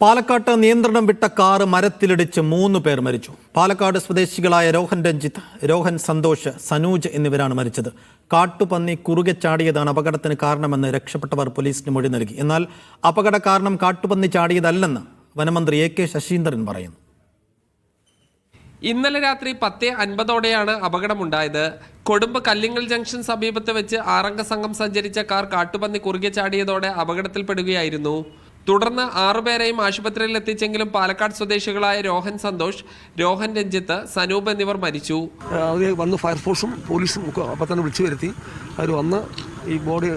പാലക്കാട്ട് നിയന്ത്രണം വിട്ട കാർ മരത്തിലിടിച്ച് 3 പേർ മരിച്ചു. പാലക്കാട് സ്വദേശികളായ രോഹൻ രഞ്ജിത്ത്, രോഹൻ സന്തോഷ്, സനൂജ് എന്നിവരാണ് മരിച്ചത്. കാട്ടുപന്നി കുറുകെ ചാടിയതാണ് അപകടത്തിന് കാരണമെന്ന് രക്ഷപ്പെട്ടവർ പോലീസിന് മൊഴി നൽകി. എന്നാൽ അപകട കാരണം കാട്ടുപന്നി ചാടിയതല്ലെന്ന് വനമന്ത്രി AK ശശീന്ദ്രൻ പറയുന്നു. ഇന്നലെ രാത്രി 10:50ഓടെയാണ് അപകടമുണ്ടായത്. കൊടുമ്പ് കല്ലിങ്ങൽ ജംഗ്ഷൻ സമീപത്ത് വെച്ച് 6 അംഗ സംഘം സഞ്ചരിച്ച കാർ കാട്ടുപന്നി കുറുകെ ചാടിയതോടെ അപകടത്തിൽപ്പെടുകയായിരുന്നു. തുടർന്ന് 6 പേരെയും ആശുപത്രിയിൽ എത്തിച്ചെങ്കിലും പാലക്കാട് സ്വദേശികളായ രോഹൻ സന്തോഷ്, രോഹൻ രഞ്ജിത്ത്, സനൂപ് എന്നിവർ മരിച്ചു. വന്ന് ഫയർഫോഴ്സും പോലീസും അപ്പം തന്നെ വിളിച്ചു വരുത്തി. അവർ വന്ന് ഈ ബോഡി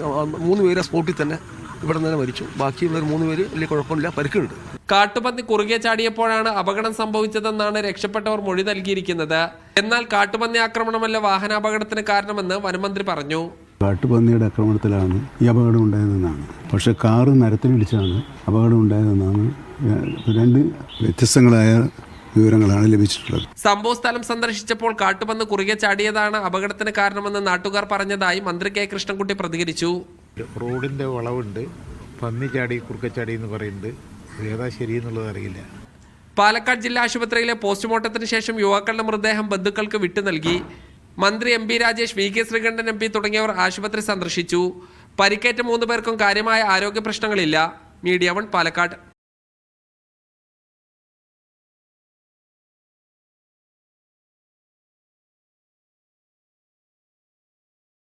3 പേരെ സ്പോട്ടിൽ തന്നെ ഇവിടെ നിന്ന് മരിച്ചു. ബാക്കിയുള്ളവർ 3 പേര് വലിയ കുഴപ്പമില്ല, പരിക്കുണ്ട്. കാട്ടുപന്നി കുറുകെ ചാടിയപ്പോഴാണ് അപകടം സംഭവിച്ചതെന്നാണ് രക്ഷപ്പെട്ടവർ മൊഴി നൽകിയിരിക്കുന്നത്. എന്നാൽ കാട്ടുപന്നി ആക്രമണമല്ല വാഹനാപകടത്തിന് കാരണമെന്ന് വനമന്ത്രി പറഞ്ഞു. കാട്ടുപന്നിയുടെ ആക്രമണത്തിലാണ് ഈ അപകടം ഉണ്ടായതെന്നാണ്. പക്ഷേ കാറ് മരത്തിലിടിച്ചാണ് അപകടം ഉണ്ടായതെന്നാണ് 2 വ്യത്യസ്തങ്ങളായ വിവരങ്ങളാണ് ലഭിച്ചിട്ടുള്ളത്. സംഭവ സ്ഥലം സന്ദർശിച്ചപ്പോൾ കാട്ടുപന്നി കുറുകെ ചാടിയതാണ് അപകടത്തിന് കാരണമെന്ന് നാട്ടുകാർ പറഞ്ഞതായി മന്ത്രി K കൃഷ്ണൻകുട്ടി പ്രതികരിച്ചു. റോഡിന്റെ വളവുണ്ട്, പന്നി ചാടി കുറുകെ ചാടി എന്ന് പറയുന്നുണ്ട്. ഏതാ ശരിയെന്നുള്ളത് അറിയില്ല. പാലക്കാട് ജില്ലാ ആശുപത്രിയിലെ പോസ്റ്റ്മോർട്ടത്തിന് ശേഷം യുവാക്കളുടെ മൃതദേഹം ബന്ധുക്കൾക്ക് വിട്ടു നൽകി. മന്ത്രി MP Rajesh, VK Sreekandan MP തുടങ്ങിയവർ ആശുപത്രി സന്ദർശിച്ചു. പരിക്കേറ്റ 3 പേർക്കും കാര്യമായ ആരോഗ്യ പ്രശ്നങ്ങളില്ല. മീഡിയ 1 പാലക്കാട്.